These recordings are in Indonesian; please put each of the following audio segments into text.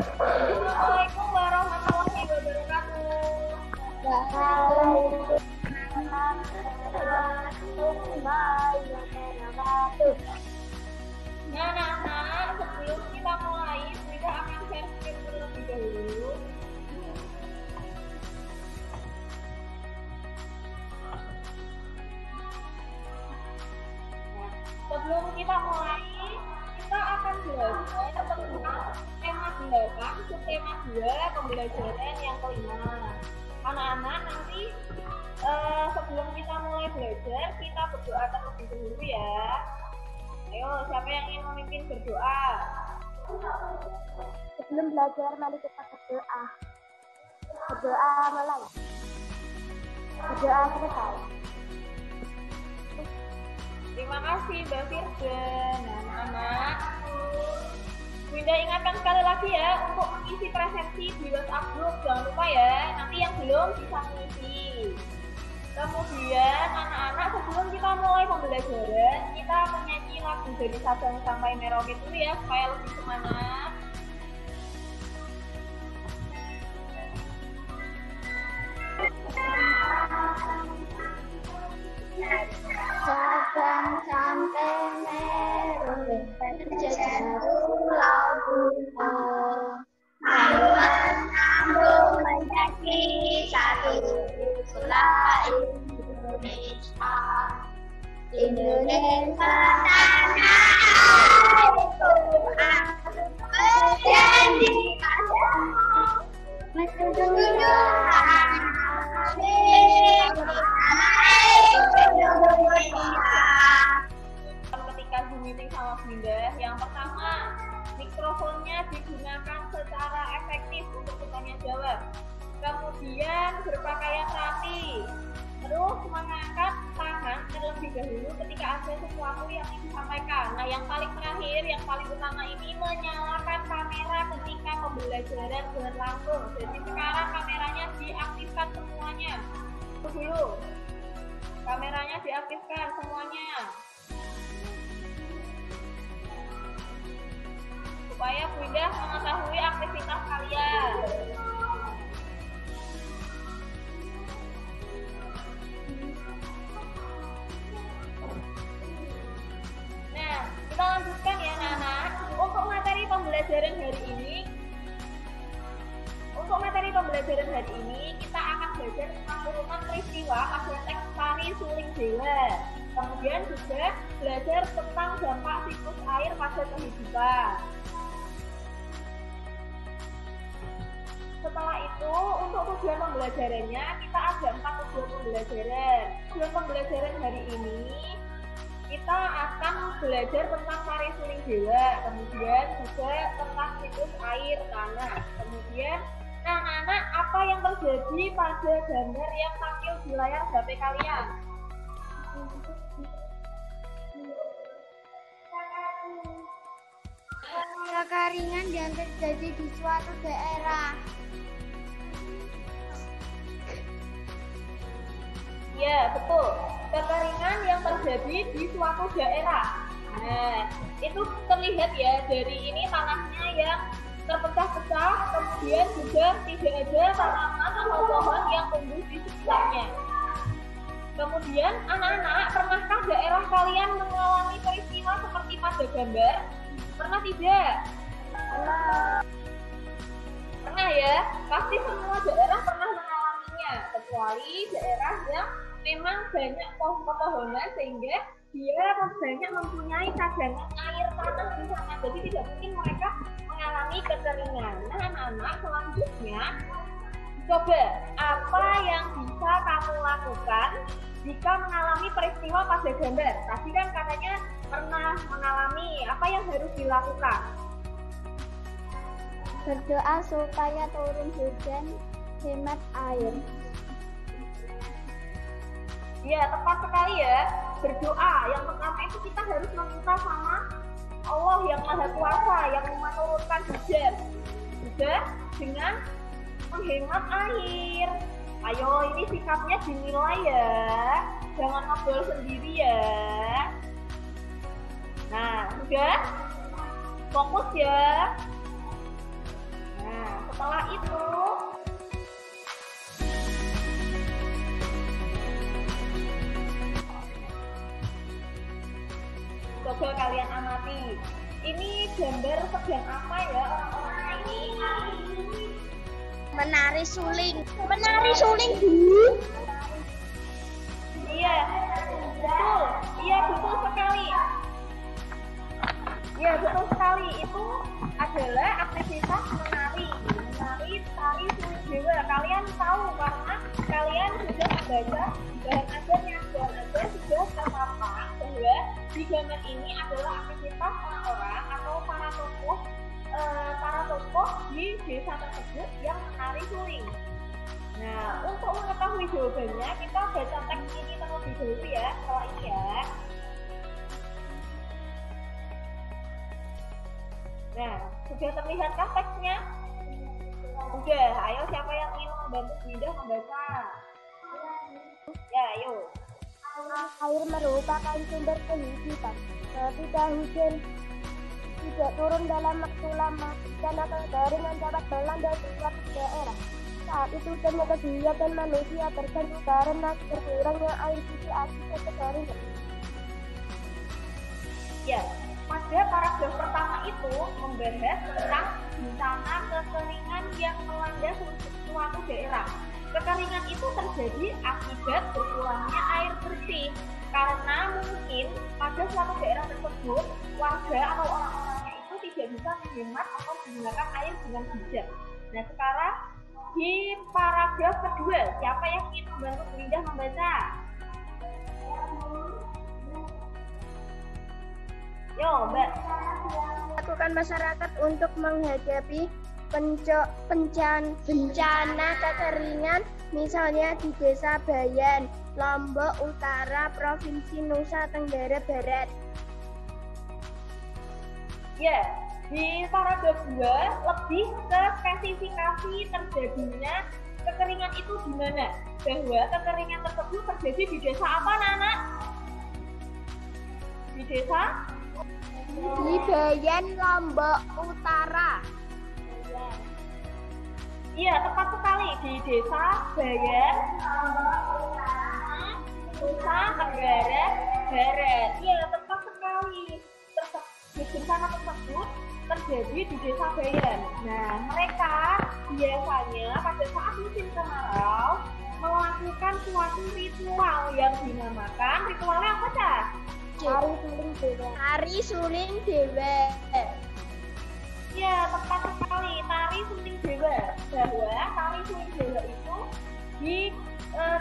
Assalamualaikum warahmatullahi wabarakatuh. Waalaikumsalam warahmatullahi wabarakatuh. Nah, anak-anak, sebelum kita mulai, kita akan share screen terlebih dahulu. Sebelum kita mulai, kita akan belajar tentang tema 8, subtema 2, pembelajaran yang kelima. Anak-anak, nanti sebelum kita mulai belajar, kita berdoa terlebih dahulu ya. Ayo, siapa yang ingin memimpin berdoa? Sebelum belajar, mari kita berdoa. Berdoa mulai. Berdoa selesai. Terima kasih Mbak Firdan. Anak-anak, Winda ingatkan sekali lagi ya untuk mengisi presensi di WhatsApp group. Jangan lupa ya, nanti yang belum bisa mengisi. Kemudian anak-anak, sebelum kita mulai pembelajaran, kita menyanyi lagu dari Sabang sampai Merauke dulu ya, supaya lebih semangat. Sabang sampai Merauke, terjadi pulau menyambung menjadi satu pulau Indonesia. Indonesia tanah airku, berjanji padamu, menunjukkan ketika Zoom meeting sama Bunda, yang pertama, mikrofonnya digunakan secara efektif untuk bertanya jawab. Kemudian berpakaian rapi. Terus mengangkat tangan terlebih dahulu ketika ada sesuatu yang ingin disampaikan. Nah, yang paling terakhir, yang paling utama ini menyalakan kamera ketika pembelajaran berlangsung. Jadi sekarang kameranya diaktifkan semuanya. Dulu, kameranya diaktifkan semuanya. Supaya Bunda mengetahui aktivitas kalian. Nah, kita lanjutkan ya anak-anak. Untuk materi pembelajaran hari ini, kita akan belajar tentang urutan peristiwa pada teks Tari Suling Dewa. Kemudian juga belajar tentang dampak siklus air pada kehidupan. Setelah itu, untuk tujuan pembelajarannya, kita ada 4 tujuan pembelajaran. Tujuan pembelajaran hari ini, kita akan belajar tentang Tari Suling Dewa, kemudian juga tentang siklus air tanah. Kemudian, anak-anak, apa yang terjadi pada gambar yang tampil di layar HP kalian? Kekeringan yang terjadi di suatu daerah. Ya, betul. Kekeringan yang terjadi di suatu daerah. Nah, itu terlihat ya dari ini tanahnya yang terpecah-pecah, kemudian juga tidak ada tanaman atau pohon yang tumbuh di sekitarnya. Kemudian, anak-anak, pernahkah daerah kalian mengalami peristiwa seperti pada gambar? Pernah tidak? Pernah ya? Pasti semua daerah pernah mengalaminya, kecuali daerah yang memang banyak pepohonan sehingga dia banyak mempunyai cadangan air tanah di sana. Jadi tidak mungkin mereka mengalami kekeringan. Nah, anak-anak, selanjutnya coba apa yang bisa kamu lakukan jika mengalami peristiwa pada gambar. Tadi kan katanya pernah mengalami, apa yang harus dilakukan? Berdoa supaya turun hujan, hemat air. Ya, tepat sekali ya. Berdoa, yang pertama itu kita harus meminta sama Allah yang Maha Kuasa yang menurunkan hujan. Juga dengan menghemat air. Ayo, ini sikapnya dinilai ya. Jangan ngobrol sendiri ya. Nah, sudah? Fokus ya. Setelah itu coba kalian amati. Ini gambar sedang apa ya orang-orang ini? Menari suling. Menari suling, Bu. Iya, betul. Iya, betul sekali. Iya, betul sekali. Itu adalah aktivitas menari tari suling dewa. Kalian tahu karena kalian sudah membaca bahan ajarnya. Bahan ajar sudah terpapar bahwa di gambar ini adalah aktivitas orang-orang atau para tokoh di desa tersebut yang menari suling. Nah, untuk mengetahui jawabannya, kita baca teks ini terlebih dahulu ya, setelah ini ya. Nah, sudah terlihatkah teksnya? Sudah, ayo siapa yang ingin membantu Dinda membaca? Ya, ayo. Air merupakan sumber kehidupan. Ketika hujan tidak turun dalam waktu lama, dan atau kekeringan dapat melanda suatu daerah. Saat itu semua kegiatan manusia terganggu karena berkurangnya air suci akibat kekeringan. Ya, pada paragraf pertama itu membahas tentang bencana kekeringan yang melanda suatu daerah. Kekeringan itu terjadi akibat berkurangnya air bersih karena mungkin pada suatu daerah tersebut warga atau orang-orangnya itu tidak bisa menghemat atau menggunakan air dengan bijak. Nah, sekarang di paragraf kedua, siapa yang ingin membantu Dinda membaca? Yo, Mbak. Lakukan masyarakat untuk menghadapi bencana kekeringan, misalnya di Desa Bayan, Lombok Utara, Provinsi Nusa Tenggara Barat. Ya, di paragraf 2 lebih ke spesifikasi terjadinya kekeringan itu di mana? Bahwa kekeringan tersebut terjadi di desa apa, Nana? Di desa? Di Bayan, Lombok Utara. Iya, tepat sekali, di desa Bayan, Nusa Tenggara Barat. Iya, tepat sekali. Bencana tersebut terjadi di desa Bayan. Nah, mereka biasanya pada saat musim kemarau melakukan suatu ritual yang dinamakan ritualnya apa, Cah? Tari suling dewa. Tari suling dewa. Ya, tepat sekali, tari suling dewa. Bahwa tari suling dewa itu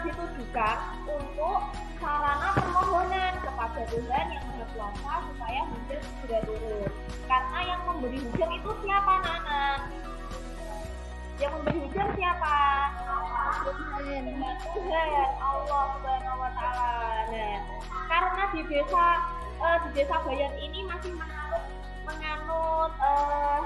ditujukan untuk sarana permohonan kepada Tuhan yang Maha Kuasa supaya hujan segera turun. Karena yang memberi hujan itu siapa, Nana? Yang memberi hujan siapa? Tuhan, Allah Subhanahu wa Ta'ala. Nah, karena di desa Bayan ini masih menganut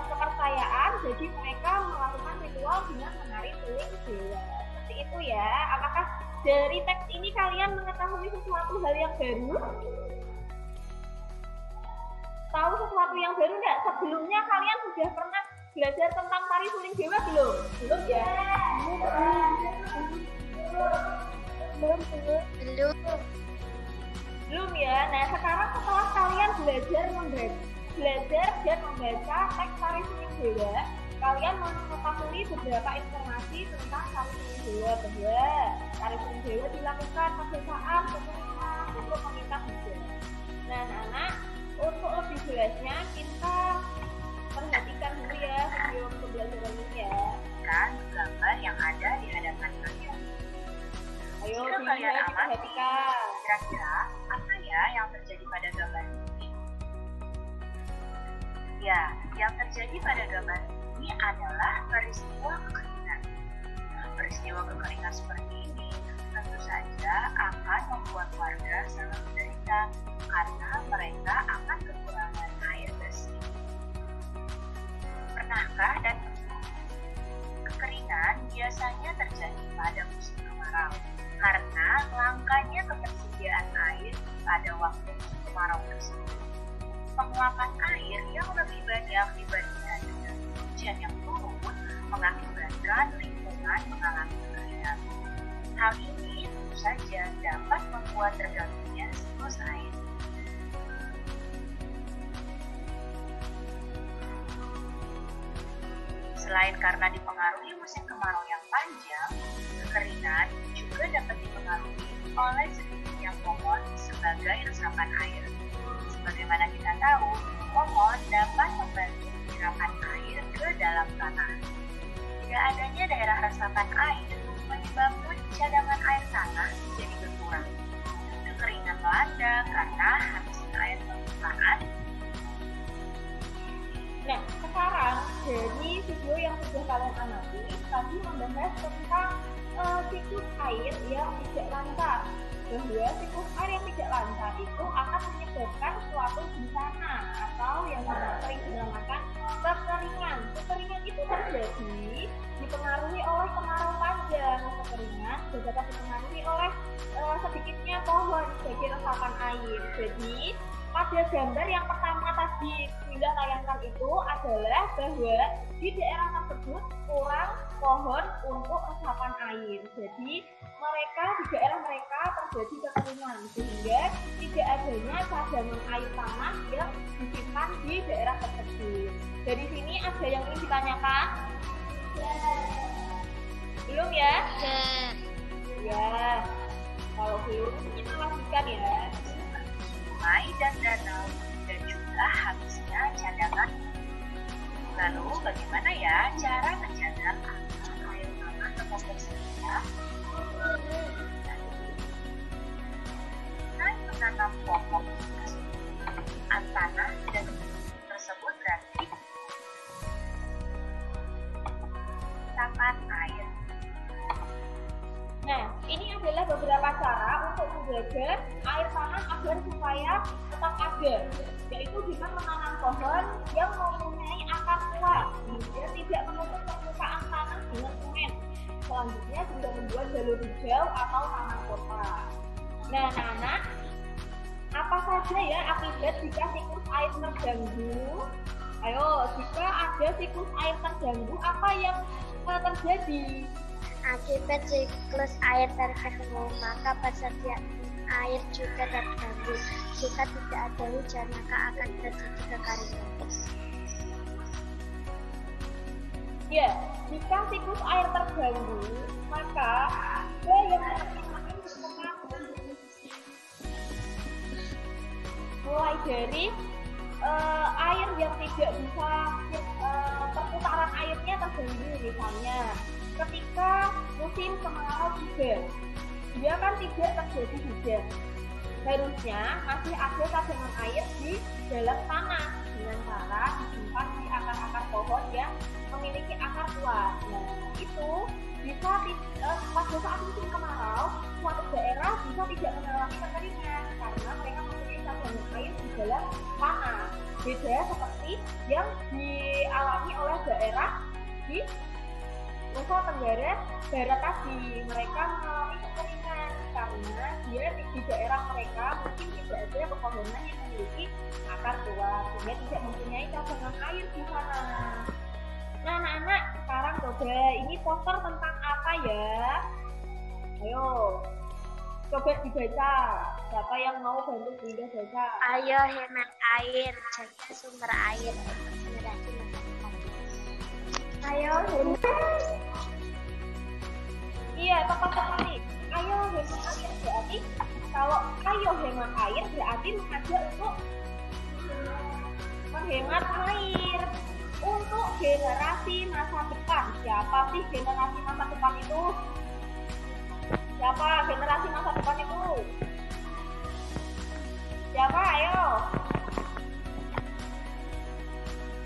kepercayaan, jadi mereka melakukan ritual dengan menari suling dewa. Seperti itu ya. Apakah dari teks ini kalian mengetahui sesuatu hal yang baru? Tahu sesuatu yang baru nggak? Sebelumnya kalian sudah pernah belajar tentang tari suling dewa belum? Belum ya? Belum ya. Nah, sekarang setelah kalian belajar dan membaca teks tari suling dewa, kalian mengetahui beberapa informasi tentang tari suling dewa, bahwa tari suling dewa dilakukan pada saat kekeringan untuk meminta hujan. Nah, anak-anak, untuk lebih jelasnya kita perhatikan dulu ya video pembelajaran ini ya. Kan gambar yang ada di hadapan kalian. Ayo Jika kalian amati, perhatikan. kira-kira apa ya yang terjadi pada gambar ini? Ya, yang terjadi pada gambar ini adalah peristiwa kekeringan. Peristiwa kekeringan seperti ini tentu saja akan membuat warga sangat menderita karena mereka akan kekurangan air bersih. Pernahkah dan kekeringan biasanya terjadi pada musim kemarau karena langkanya ketersediaan air pada waktu musim kemarau tersebut. Penguapan air yang lebih banyak dibandingkan dengan hujan yang turun mengakibatkan lingkungan mengalami kekeringan. Hal ini tentu saja dapat membuat terganggunya siklus air. Selain karena dipengaruhi musim kemarau yang panjang, kekeringan juga dapat dipengaruhi oleh sedikitnya pohon sebagai resapan air. Sebagaimana kita tahu, pohon dapat membantu penyerapan air ke dalam tanah. Tidak adanya daerah resapan air menyebabkan cadangan air tanah menjadi berkurang. Kekeringan melanda karena habisnya air permukaan. Nah, sekarang dari video yang sudah kalian amati, tadi membahas tentang siklus air yang tidak lancar. Bahwa siklus air yang tidak lancar itu akan menyebabkan suatu bencana atau yang sering dinamakan kekeringan. Kekeringan itu terjadi dipengaruhi oleh kemarau panjang. Kekeringan juga dapat dipengaruhi oleh sedikitnya pohon sebagai resapan air. Jadi pada gambar yang pertama tadi sudah tayangkan itu adalah bahwa di daerah tersebut kurang pohon untuk resapan air. Jadi di daerah mereka terjadi kekeringan sehingga tidak adanya cadangan air tanah yang disimpan di daerah tersebut. Dari sini ada yang ingin ditanyakan? Belum ya? Ya. Kalau belum kita lanjutkan ya. Sungai dan danau dan juga habisnya cadangan. Lalu bagaimana ya cara menjaga agar air tanah tetap tersedia? Dengan menanam pohon tanah dan tersebut berarti resapan air. Nah, ini adalah beberapa cara untuk menjaga air tanah agar supaya tetap ada, yaitu dengan menanam pohon yang mempunyai akar kuat, sehingga tidak menutup permukaan tanah dengan semen. Selanjutnya juga membuat jalur hijau atau taman kota. Nah, anak-anak, apa saja ya akibat jika siklus air terganggu? Ayo, jika ada siklus air terganggu, apa yang terjadi? Akibat siklus air terganggu, maka persediaan air juga terganggu. Jika tidak ada hujan, maka akan terjadi kekeringan. Ya, jika siklus air terganggu, maka ada yang mulai dari air yang tidak bisa perputaran airnya terganggu. Misalnya ketika musim kemarau tiba, dia kan tidak terjadi hujan, harusnya masih ada cadangan air di dalam tanah dengan cara disimpan di akar-akar pohon yang memiliki akar kuat. Nah, itu bisa pada saat musim kemarau suatu daerah bisa tidak mengalami kekeringan karena mereka memiliki cadangan air di dalam tanah. Beda seperti yang dialami oleh daerah di Nusa Tenggara Barat tadi, mereka mengalami kekeringan karena dia di daerah mereka mungkin tidak ada pepohonan yang memiliki akar kuat sehingga tidak mempunyai cadangan air di sana. Nah, anak-anak, sekarang coba ini poster tentang apa ya? Ayo, coba dibaca. Siapa yang mau bantu Bunda baca? Ayo hemat air, jaga sumber air untuk generasi masa depan. Ayo hemat. Iya, tepat-tepat nih. Ayo hemat air berarti kalau ayo hemat air berarti mengajak untuk menghemat air untuk generasi masa depan. Siapa sih generasi masa depan itu? Siapa generasi masa depan itu? Siapa? Ayo.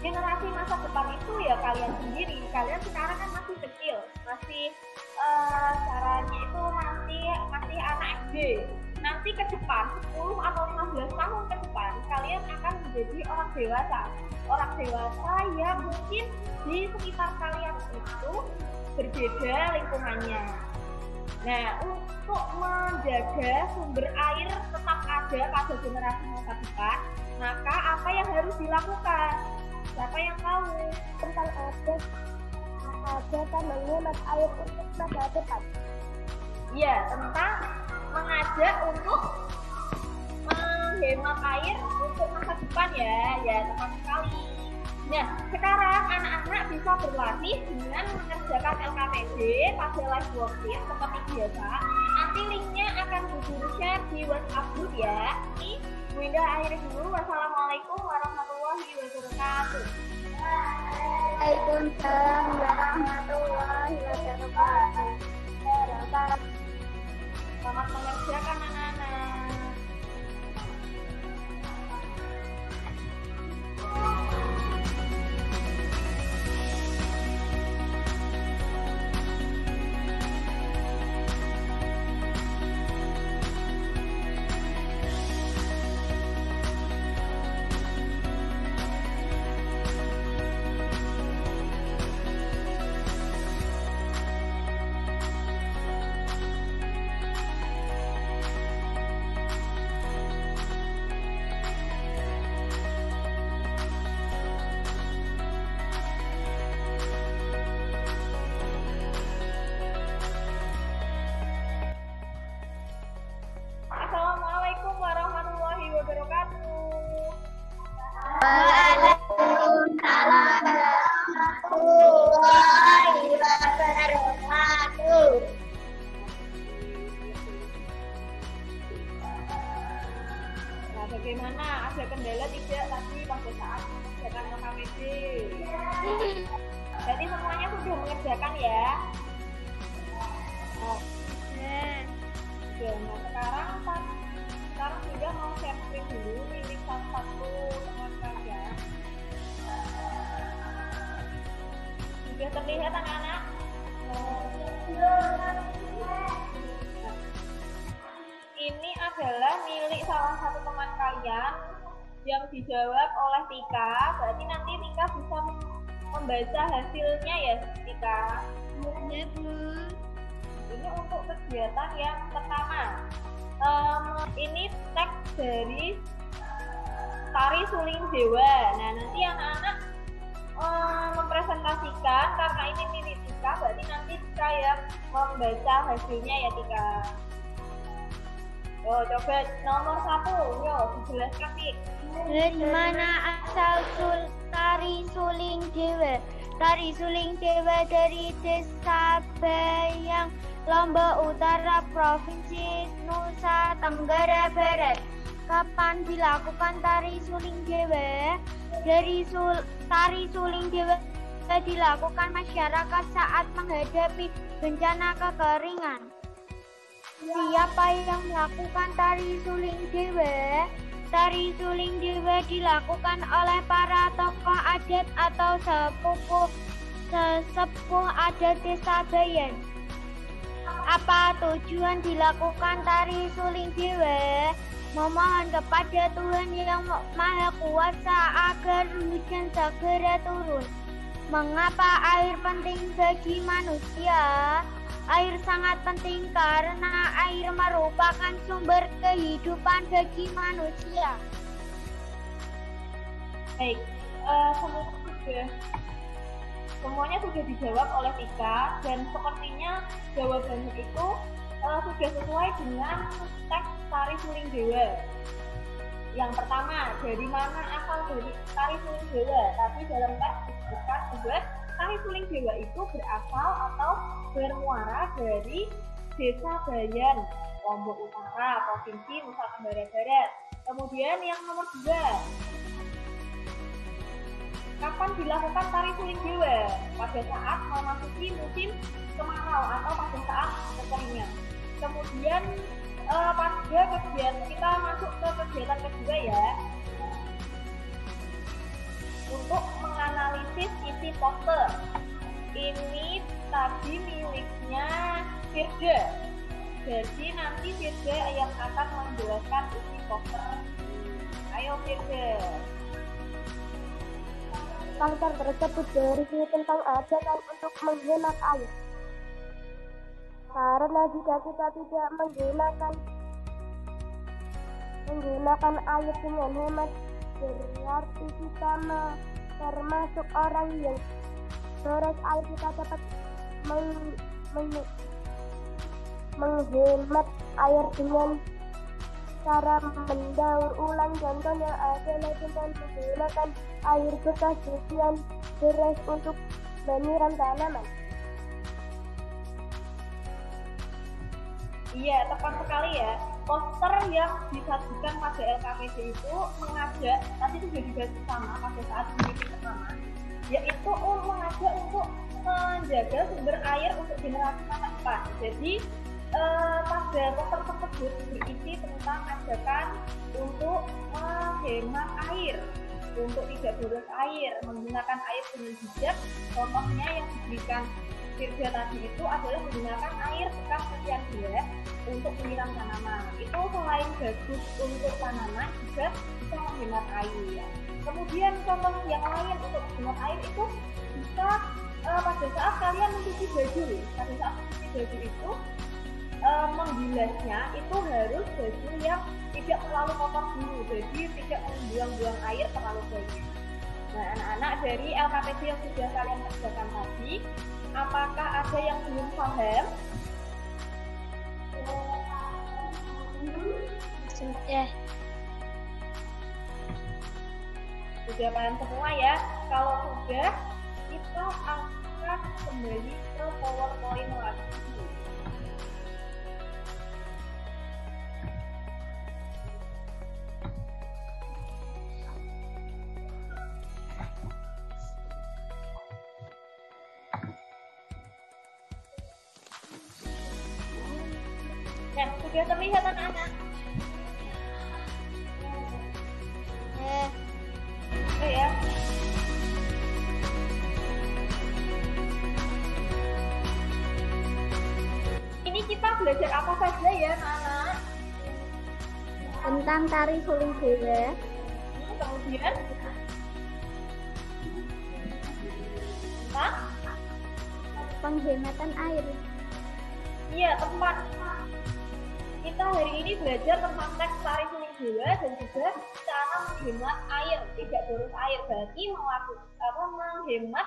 Generasi masa depan itu ya kalian sendiri. Kalian sekarang kan masih kecil, masih caranya itu masih anak SD. Nanti ke depan 10 atau 15 tahun ke depan kalian akan menjadi orang dewasa. Orang dewasa yang mungkin di sekitar kalian itu berbeda lingkungannya. Nah, untuk menjaga sumber air tetap ada pada generasi masa depan, maka apa yang harus dilakukan? Siapa yang tahu? Kalau ada maka ajakan menghemat air untuk masa depan. Iya, tentang mengajak untuk menghemat air untuk masa depan ya. Ya, tepat sekali. Nah, sekarang anak-anak bisa berlatih dengan mengerjakan LKPD pada live worksheet seperti biasa. Nanti linknya akan Bu share di WhatsApp group ya. Ini Bu Indah akhiri dulu. Wassalamualaikum warahmatullahi wabarakatuh. Waalaikumsalam warahmatullahi wabarakatuh. Selamat mengerjakan anak-anak. Assalamualaikum warahmatullahi wabarakatuh. Waalaikumsalam warahmatullahi wabarakatuh. Nah, bagaimana? Ada kendala tidak tadi pada saat mengerjakan LKPD? Jadi semuanya sudah mengerjakan ya? Oh, ya. Nah, sekarang juga mau share screen dulu milik satu teman kalian. Sudah terlihat anak-anak? Ini adalah milik salah satu teman kalian yang dijawab oleh Tika. Berarti nanti Tika bisa membaca hasilnya ya, Tika. Ya, Bu. Ini untuk kegiatan yang pertama. Ini teks dari Tari Suling Dewa. Nah, nanti anak-anak mempresentasikan karena ini milik Tika, berarti nanti Tika yang membaca hasilnya ya, Tika. Yo, coba nomor 1, yo dijelaskan, Tik. Dari mana asal Tari Suling Dewa? Tari Suling Dewa dari Desa Bayang, Lombok Utara, Provinsi Nusa Tenggara Barat. Kapan dilakukan Tari Suling Dewa? Tari Suling Dewa dilakukan masyarakat saat menghadapi bencana kekeringan. Siapa yang melakukan Tari Suling Dewa? Tari Suling Dewa dilakukan oleh para tokoh adat atau sesepuh adat Desa Bayan. Apa tujuan dilakukan Tari Suling Dewa? Memohon kepada Tuhan yang Maha Kuasa agar hujan segera turun. Mengapa air penting bagi manusia? Air sangat penting karena air merupakan sumber kehidupan bagi manusia. Baik, semuanya sudah dijawab oleh Tika dan sepertinya jawabannya itu sudah sesuai dengan teks Tari Suling Dewa. Yang pertama, dari mana asal dari Tari Suling Dewa? Tapi dalam teks disebutkan juga Tari Suling Dewa itu berasal atau bermuara dari Desa Bayan, Lombok Utara, Provinsi Nusa Tenggara Barat. Kemudian yang nomor 2, kapan dilakukan Tari Suling Dewa? Pada saat memasuki musim kemarau atau pada saat kekeringan. Kemudian pada kegiatan kita masuk ke kegiatan kedua ya, untuk menganalisis isi poster. Ini tadi miliknya Firda. Jadi nanti Firda yang akan menjelaskan isi poster. Ayo Firda. Poster tersebut berisi tentang ajakan untuk menghemat air. Karena jika kita tidak menggunakan air dengan hemat, berarti kita termasuk orang yang boros air kita dapat menghemat air dengan cara mendaur ulang. Contohnya adalah dengan menggunakan air bekas cucian beras untuk menyiram tanaman. Iya, tepat sekali ya. Poster yang disajikan pada LKPD itu mengajak, nanti itu sudah dibahas bersama pada saat meeting pertama, yaitu mengajak untuk menjaga sumber air untuk generasi masa depan. Jadi pada poster tersebut berisi tentang ajakan untuk menghemat air, untuk tidak boros air, menggunakan air dengan bijak. Contohnya yang diberikan Firja tadi itu adalah menggunakan air bekas cucian beras untuk menyiram tanaman. Itu selain bagus untuk tanaman juga bisa menghemat air. Kemudian contoh yang lain untuk menghemat air itu bisa pada saat kalian mencuci baju. Pada saat mencuci baju itu membilasnya itu harus baju yang tidak terlalu kotor dulu, jadi tidak membuang-buang air terlalu banyak. Nah, anak-anak dari LKPD yang sudah kalian kerjakan tadi, apakah ada yang belum paham? Sudah paham semua ya? Kalau sudah, kita akan kembali ke PowerPoint lagi. Nah, sudah terlihat anak-anak? Oke ya. Ini kita belajar apa saja ya anak-anak? Tentang tari suling dewa. Kemudian tentang penghematan air. Iya, tepat. Kita hari ini belajar tentang teks tari suling dewa dan juga cara menghemat air, tidak boros air. Berarti menghemat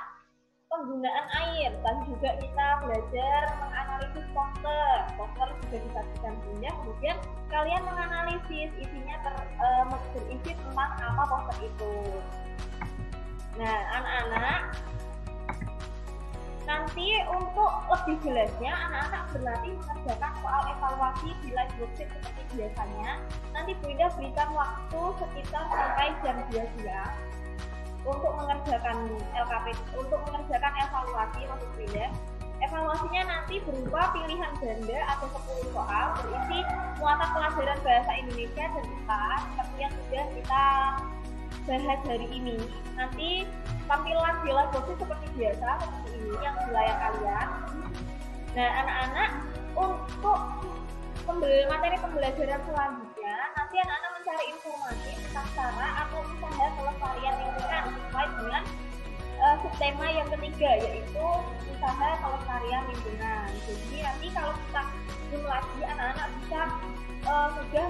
penggunaan air. Dan juga kita belajar menganalisis poster. Poster sudah disajikan punya. Kemudian kalian menganalisis isinya berisi tentang apa poster itu. Nah, anak-anak, nanti untuk lebih jelasnya anak-anak berlatih mengerjakan soal evaluasi di live worksheet seperti biasanya. Nanti Bu Indah berikan waktu sekitar sampai jam 2 siang untuk mengerjakan LKPD, untuk mengerjakan evaluasi maksud Bu Indah. Evaluasinya nanti berupa pilihan ganda atau 10 soal berisi muatan pelajaran bahasa Indonesia dan IPA seperti yang sudah kita bahas hari ini. Nanti tampilan di live worksheet seperti biasa, seperti ini yang di layar kalian. Nah, anak-anak, untuk materi pembelajaran selanjutnya, nanti anak-anak mencari informasi tentang cara atau usaha pelestarian lingkungan sesuai dengan subtema yang ketiga, yaitu usaha pelestarian lingkungan. Jadi nanti kalau kita zoom lagi, anak-anak bisa sudah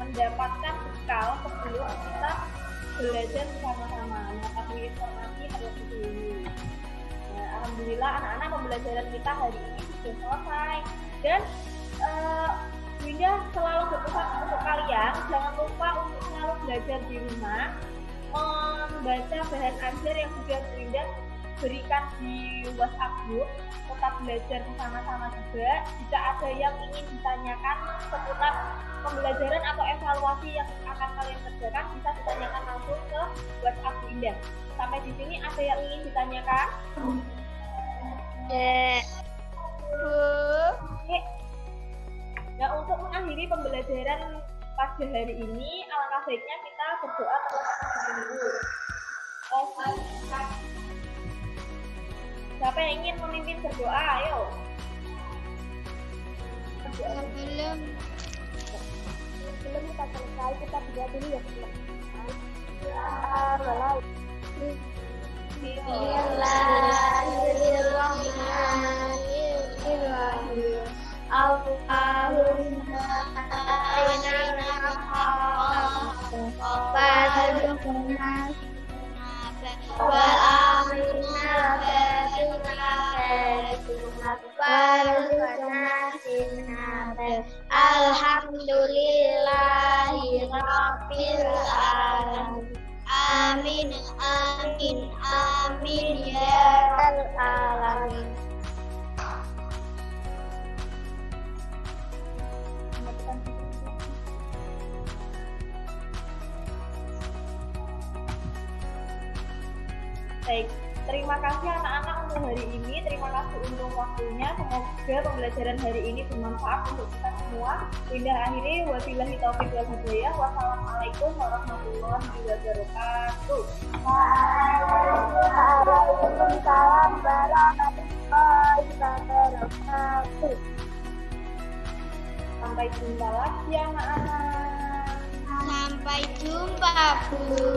mendapatkan bekal sebelum kita belajar bersama-sama mengetahui informasi terlebih dahulu. Nah, alhamdulillah anak-anak pembelajaran kita hari ini sudah selesai. Dan Winda selalu berpesan untuk kalian, jangan lupa untuk selalu belajar di rumah, membaca bahan ajar yang sudah Winda berikan di WhatsApp group, tetap belajar bersama-sama juga. Jika ada yang ingin ditanyakan seputar pembelajaran atau evaluasi yang akan kalian kerjakan, bisa ditanyakan langsung ke WhatsApp Winda. Sampai di sini ada yang ingin ditanyakan? Nah, untuk mengakhiri pembelajaran pada hari ini, alangkah baiknya kita berdoa terlebih dahulu. Siapa yang ingin memimpin berdoa? Ayo. Sebelum kita selesai, kita berdoa dulu ya. Bismillahirrahmanirrahim. Allahumma inna wa amrina Alhamdulillahi rabbil alamin. Amin amin amin ya rabbal alamin. Baik, terima kasih anak-anak untuk hari ini. Terima kasih untuk waktunya. Semoga pembelajaran hari ini bermanfaat untuk kita semua. Indah akhiri, wabillahi taufiq wal hidayah. Wassalamualaikum warahmatullahi wabarakatuh. Waalaikumsalam warahmatullahi wabarakatuh. Sampai jumpa lagi anak-anak. Sampai jumpa, Bu.